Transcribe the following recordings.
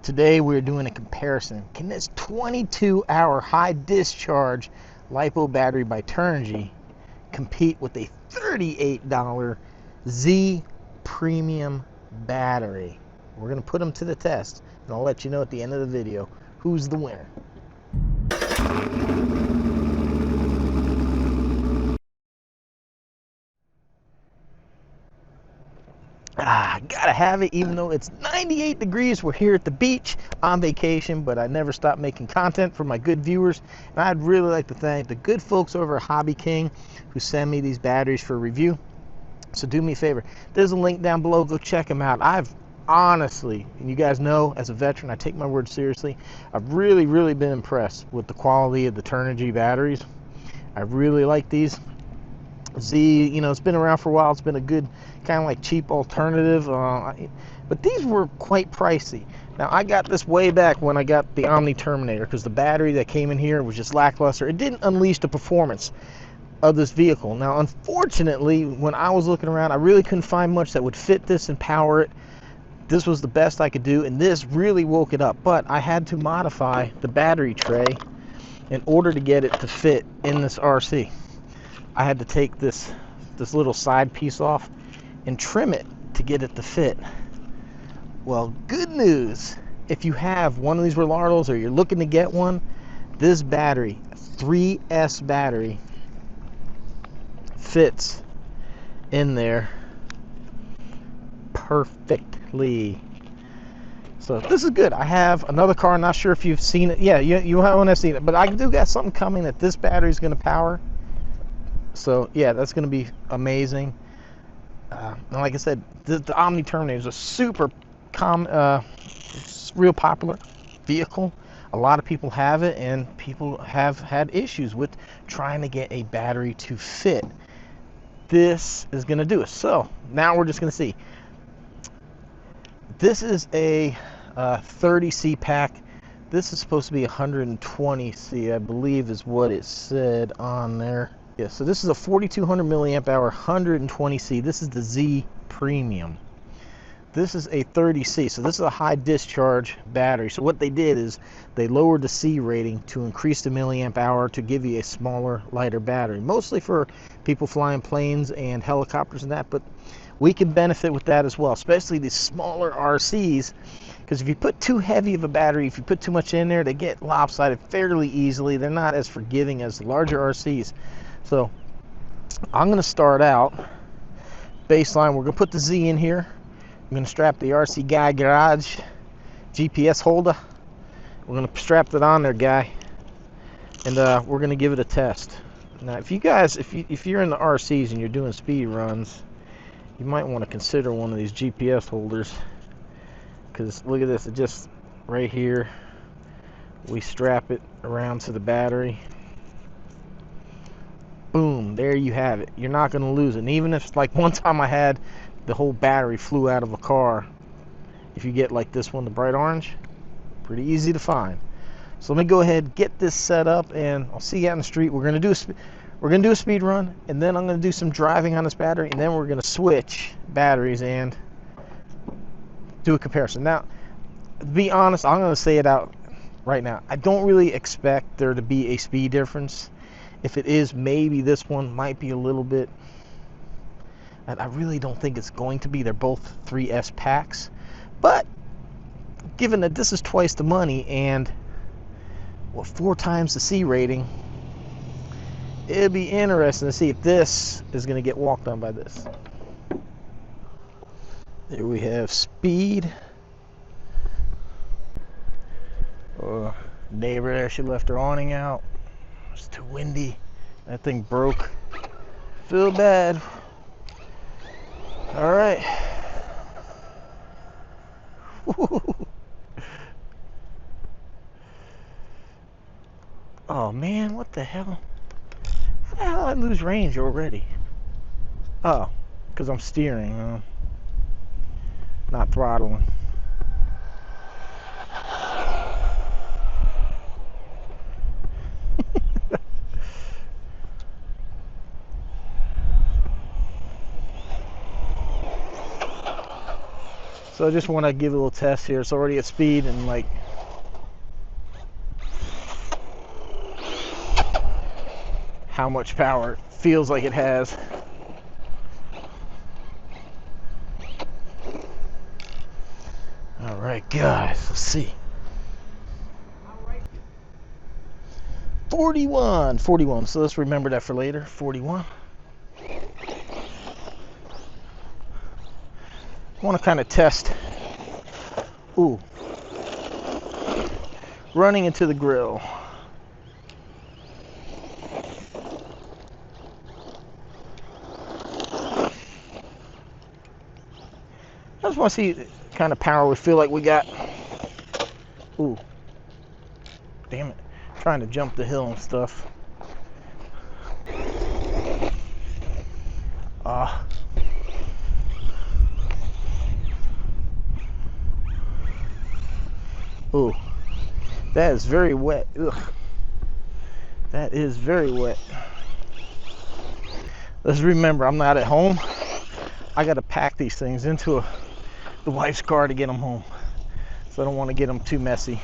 Today we're doing a comparison. Can this 22-hour high discharge LiPo battery by Turnigy compete with a $38 Zeee premium battery? We're going to put them to the test, and I'll let you know at the end of the video who's the winner. Gotta have it, even though it's 98 degrees. We're here at the beach on vacation, but I never stop making content for my good viewers. And I'd really like to thank the good folks over at Hobby King who send me these batteries for review. So do me a favor, there's a link down below, go check them out. I've honestly, and you guys know, as a veteran, I take my word seriously. I've really been impressed with the quality of the Turnigy batteries. I really like these. Zeee, you know, it's been around for a while. It's been a good kind of like cheap alternative, but these were quite pricey. Now, I got this way back when I got the Omni Terminator, because the battery that came in here was just lackluster. It didn't unleash the performance of this vehicle. Now, unfortunately, when I was looking around, I really couldn't find much that would fit this and power it. This was the best I could do, and this really woke it up. But I had to modify the battery tray in order to get it to fit in this RC. I had to take this little side piece off and trim it to get it to fit. Well, good news, if you have one of these Rlaarlos or you're looking to get one, this battery, 3S battery, fits in there perfectly. So this is good. I have another car, I'm not sure if you've seen it. Yeah, you haven't seen it, but I do got something coming that this battery is going to power. So yeah, that's going to be amazing. And like I said, the Omni Terminator is a super real popular vehicle. A lot of people have it, and people have had issues with trying to get a battery to fit. This is going to do it. So now we're just going to see. This is a 30C pack. This is supposed to be 120C, I believe is what it said on there. Yeah, so this is a 4200 milliamp hour 120C. This is the Zeee Premium. This is a 30C, so this is a high discharge battery. So what they did is they lowered the C rating to increase the milliamp hour to give you a smaller, lighter battery. Mostly for people flying planes and helicopters and that, but we can benefit with that as well, especially these smaller RCs, because if you put too heavy of a battery, if you put too much in there, they get lopsided fairly easily. They're not as forgiving as the larger RCs. So I'm going to start out baseline. We're going to put the Zeee in here. I'm going to strap the RC Guy Garage GPS holder. We're going to strap that on there, guy, and we're going to give it a test. Now, if you guys, if you're in the RCs and you're doing speed runs, you might want to consider one of these GPS holders, because look at this, it just right here, we strap it around to the battery. Boom, there you have it. You're not going to lose it. And even if, like one time I had the whole battery flew out of a car, if you get like this one, the bright orange, pretty easy to find. So let me go ahead, get this set up, and I'll see you out in the street. We're going to do a speed run, and then I'm going to do some driving on this battery, and then we're going to switch batteries and do a comparison. Now, to be honest, I'm going to say it out right now. I don't really expect there to be a speed difference. If it is, maybe this one might be a little bit. I really don't think it's going to be. They're both 3S packs. But given that this is twice the money and 4 times the C rating, it'll be interesting to see if this is going to get walked on by this. There we have speed. Neighbor there, she left her awning out. It's too windy. That thing broke. Feel bad. All right. Oh man, what the hell? How the hell did I lose range already? Oh, because I'm steering, not throttling. So I just want to give a little test here. It's already at speed and like how much power it feels like it has. All right, guys, let's see. 41, so let's remember that for later. 41. I want to kind of test. Ooh, running into the grill. I just want to see the kind of power we feel like we got. Ooh, damn it. Trying to jump the hill and stuff. Ooh, that is very wet. Ugh. That is very wet. Let's remember, I'm not at home. I got to pack these things into the wife's car to get them home. So I don't want to get them too messy.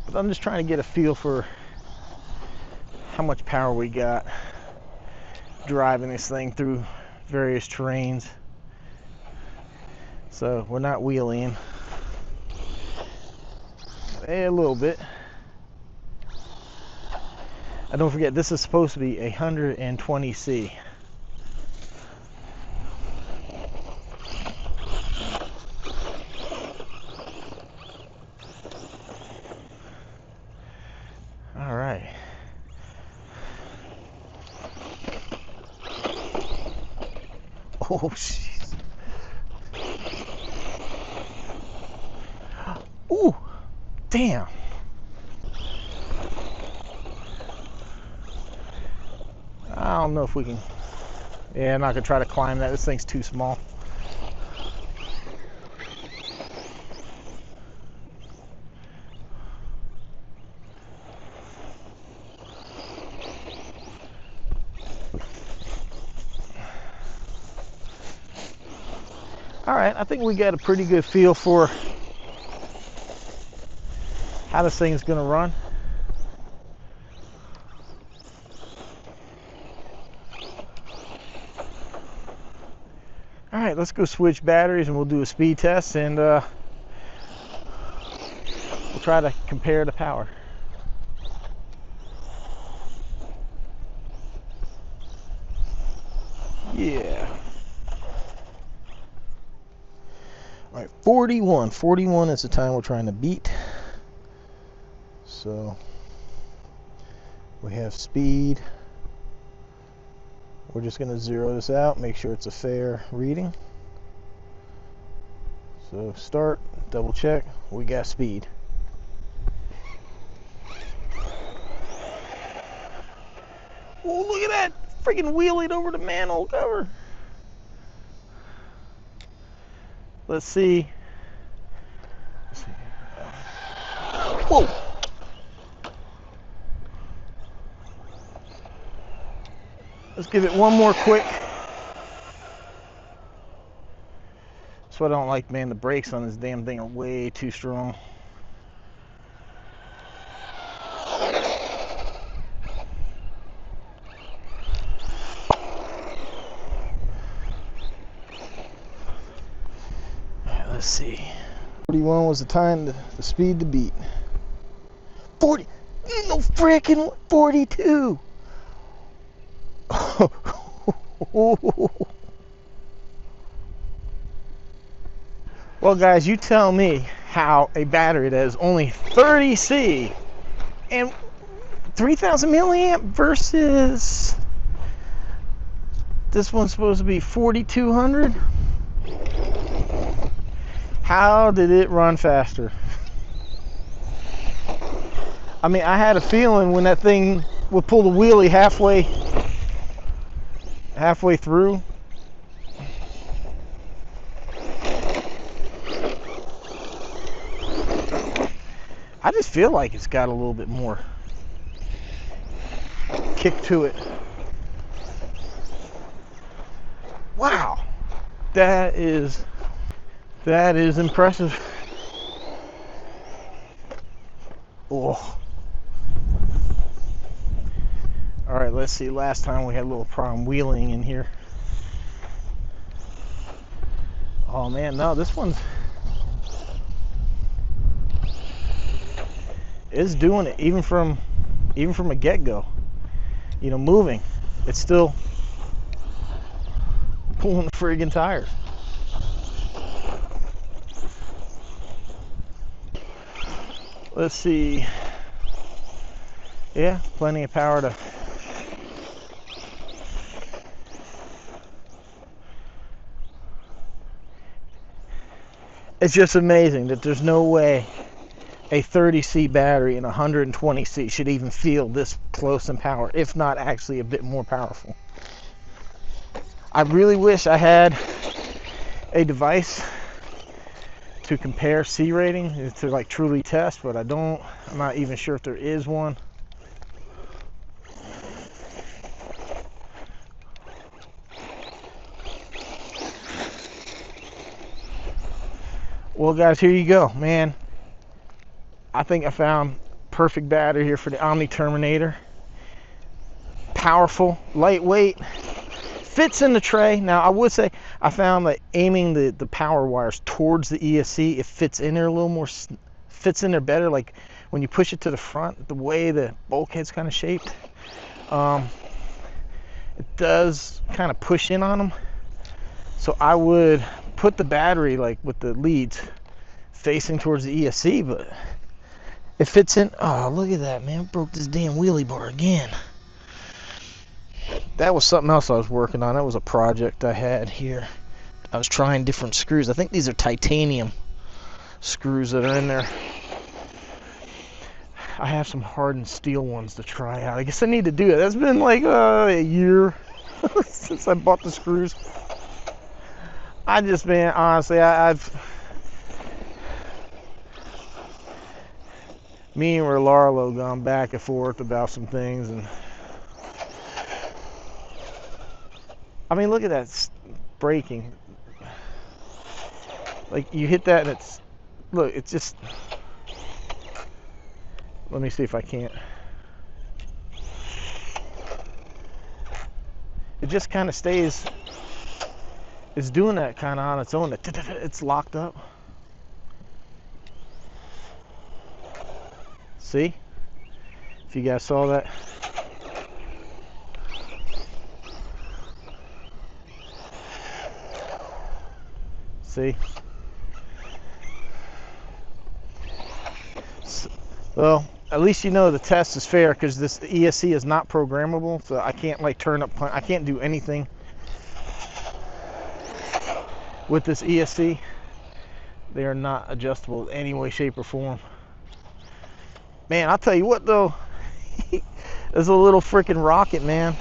But I'm just trying to get a feel for how much power we got driving this thing through various terrains. So we're not wheeling. A little bit. And don't forget, this is supposed to be 120C. All right. Oh, jeez. Ooh, damn. I don't know if we can. Yeah, I'm not gonna try to climb that. This thing's too small. All right, I think we got a pretty good feel for how this thing is gonna run. All right, let's go switch batteries and we'll do a speed test and we'll try to compare the power. Yeah. All right, 41. 41 is the time we're trying to beat. So we have speed. We're just going to zero this out, make sure it's a fair reading. So start, double check, we got speed. Oh, look at that! Freaking wheeling over the manhole cover. Let's see. Whoa! Let's give it one more quick. That's what I don't like, man. The brakes on this damn thing are way too strong. Alright, let's see. 41 was the time, the speed to beat. 40, no frickin' 42. Well, guys, you tell me how a battery that is only 30C and 3,000 milliamp versus this one's supposed to be 4,200. How did it run faster? I mean, I had a feeling when that thing would pull the wheelie halfway through. I just feel like it's got a little bit more kick to it. Wow. that is impressive. Oh. All right, let's see. Last time we had a little problem wheeling in here. Oh man, no, this one's is doing it even from a get-go. You know, moving. It's still pulling the friggin' tires. Let's see. Yeah, plenty of power to. It's just amazing that there's no way a 30C battery and a 120C should even feel this close in power, if not actually a bit more powerful. I really wish I had a device to compare C rating to like truly test, but I don't. I'm not even sure if there is one. Well guys, here you go, man. I think I found perfect battery here for the Omni Terminator. Powerful, lightweight, fits in the tray. Now I would say I found that aiming the power wires towards the ESC, it fits in there a little more, fits in there better. Like when you push it to the front, the way the bulkhead's kind of shaped, it does kind of push in on them. So I would put the battery like with the leads facing towards the ESC, but it fits in. Oh, look at that, man. Broke this damn wheelie bar again. That was something else I was working on. That was a project I had here. I was trying different screws. I think these are titanium screws that are in there. I have some hardened steel ones to try out. I guess I need to do it. That's been like a year since I bought the screws. I just, man, honestly, me and Rlaarlo gone back and forth about some things, and I mean, look at that braking. Like you hit that and it's, look, it's just, let me see if I can't. It just kind of stays, it's doing that kind of on its own. It's locked up. See? If you guys saw that. See? Well, at least you know the test is fair, because this ESC is not programmable, so I can't like turn up, I can't do anything with this ESC. They are not adjustable in any way, shape, or form. Man, I'll tell you what though, there's a little freaking rocket, man.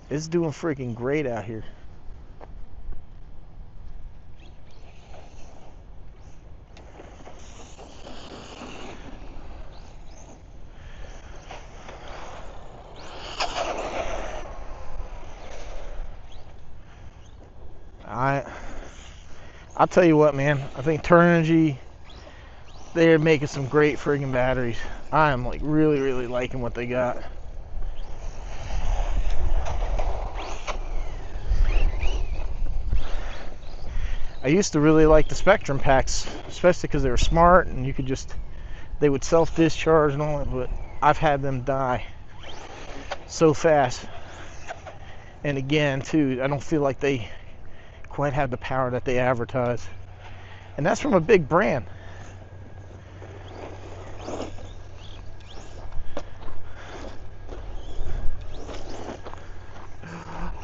It's doing freaking great out here. I'll tell you what, man. I think Turnigy, they're making some great friggin' batteries. I am like really liking what they got. I used to really like the Spectrum packs, especially because they were smart and you could just, they would self-discharge and all that, but I've had them die so fast. And again, too, I don't feel like they quite have the power that they advertise. And that's from a big brand.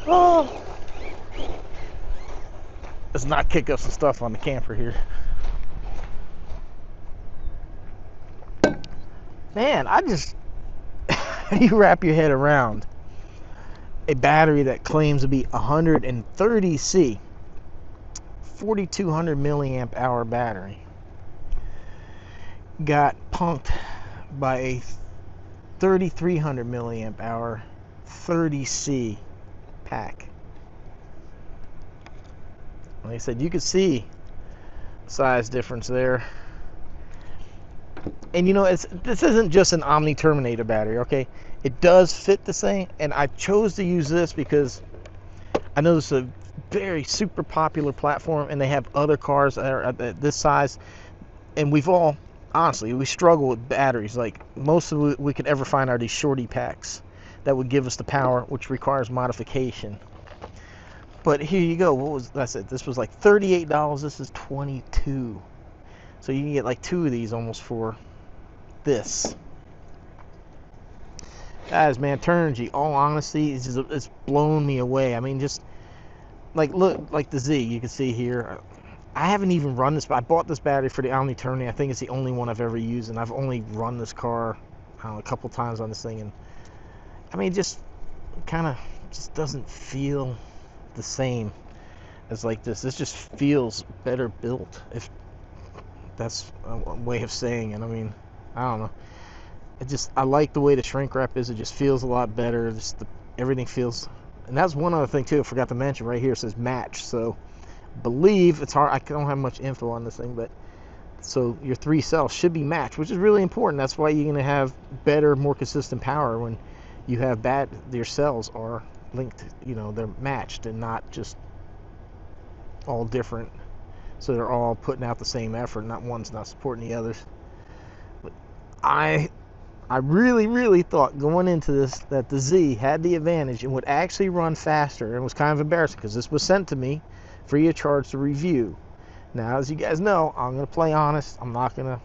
Oh, let's not kick up some stuff on the camper here. Man, I just, you wrap your head around a battery that claims to be 130C, 4200 milliamp hour battery, got punked by a 3300 milliamp hour 30C pack. Like I said, you can see size difference there. And you know, this isn't just an Omni Terminator battery, okay? It does fit the same, and I chose to use this because I know this is a very super popular platform, and they have other cars that are at this size, and we've all, honestly, we struggle with batteries. Like, most of what we could ever find are these shorty packs that would give us the power, which requires modification. But here you go. What was that's it? This was like $38. This is $22. So you can get like 2 of these almost for this. Guys, man, Turnigy, all honesty, it's blown me away. I mean, just like, look, like the Zeee, you can see here. I haven't even run this, but I bought this battery for the Omni Terminator. I think it's the only one I've ever used, and I've only run this car a couple times on this thing, and I mean, just kind of just doesn't feel the same as like this. This just feels better built, if that's a way of saying it. I mean, I don't know. I like the way the shrink wrap is. It just feels a lot better. Just everything feels, and that's one other thing too. I forgot to mention right here. It says match. So I believe it's hard. I don't have much info on this thing, but so your 3 cells should be matched, which is really important. That's why you're going to have better, more consistent power when you have your cells are linked. You know, they're matched and not just all different. So they're all putting out the same effort. Not one's not supporting the others. But I really thought going into this that the Zeee had the advantage and would actually run faster, and it was kind of embarrassing because this was sent to me free of charge to review. Now, as you guys know, I'm going to play honest. I'm not going to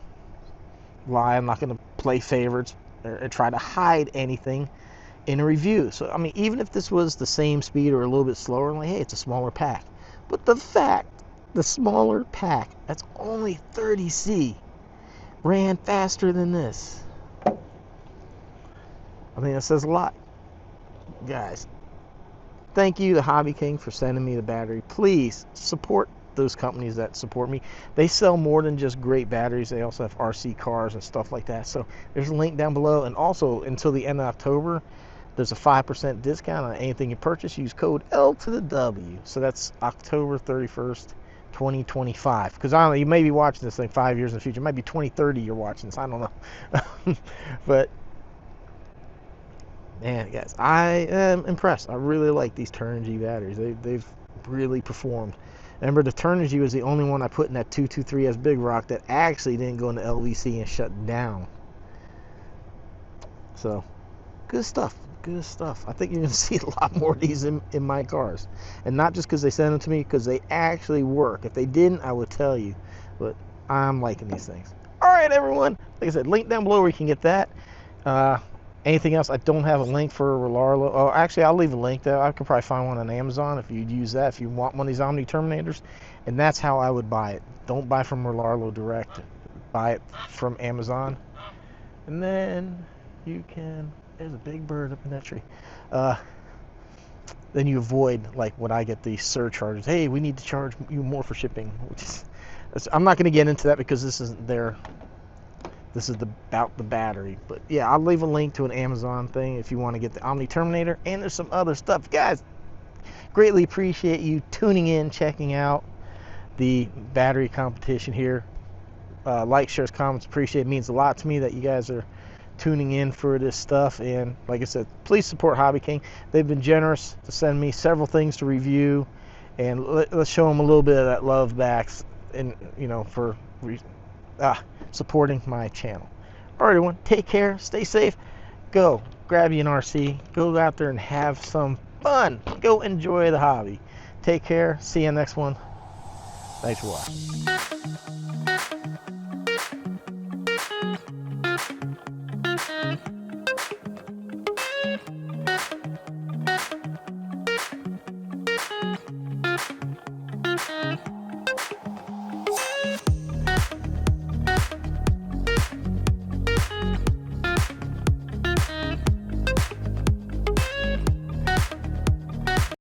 lie. I'm not going to play favorites or try to hide anything in a review. So, I mean, even if this was the same speed or a little bit slower, I'm like, hey, it's a smaller pack. But the fact, the smaller pack, that's only 30C, ran faster than this. I mean, that says a lot. Guys, thank you to Hobby King for sending me the battery. Please support those companies that support me. They sell more than just great batteries. They also have RC cars and stuff like that. So there's a link down below. And also, until the end of October, there's a 5% discount on anything you purchase. Use code L to the W. So that's October 31st, 2025. Because I don't know, you may be watching this thing 5 years in the future. It might be 2030 you're watching this. I don't know. But man, guys, I am impressed. I really like these Turnigy batteries. They've really performed. Remember, the Turnigy was the only one I put in that 223S Big Rock that actually didn't go into LVC and shut down. So, good stuff. Good stuff. I think you're going to see a lot more of these in my cars. And not just because they send them to me, because they actually work. If they didn't, I would tell you. But I'm liking these things. All right, everyone. Like I said, link down below where you can get that. Anything else? I don't have a link for Rlaarlo. Oh, actually, I'll leave a link there. I could probably find one on Amazon if you'd use that, if you want one of these Omni Terminators. And that's how I would buy it. Don't buy from Rlaarlo direct. Buy it from Amazon. And then you can... There's a big bird up in that tree. Then you avoid, like, when I get these surcharges. Hey, we need to charge you more for shipping. Which is, I'm not going to get into that because this isn't their... This is about the battery. But yeah, I'll leave a link to an Amazon thing if you want to get the Omni Terminator. And there's some other stuff. Guys, greatly appreciate you tuning in, checking out the battery competition here. Like, shares, comments, appreciate it. It means a lot to me that you guys are tuning in for this stuff. And like I said, please support Hobby King. They've been generous to send me several things to review. And let's show them a little bit of that love back. And, you know, for... supporting my channel. All right, everyone, take care, stay safe, go grab you an RC, go out there and have some fun, go enjoy the hobby. Take care, see you next one. Thanks for watching.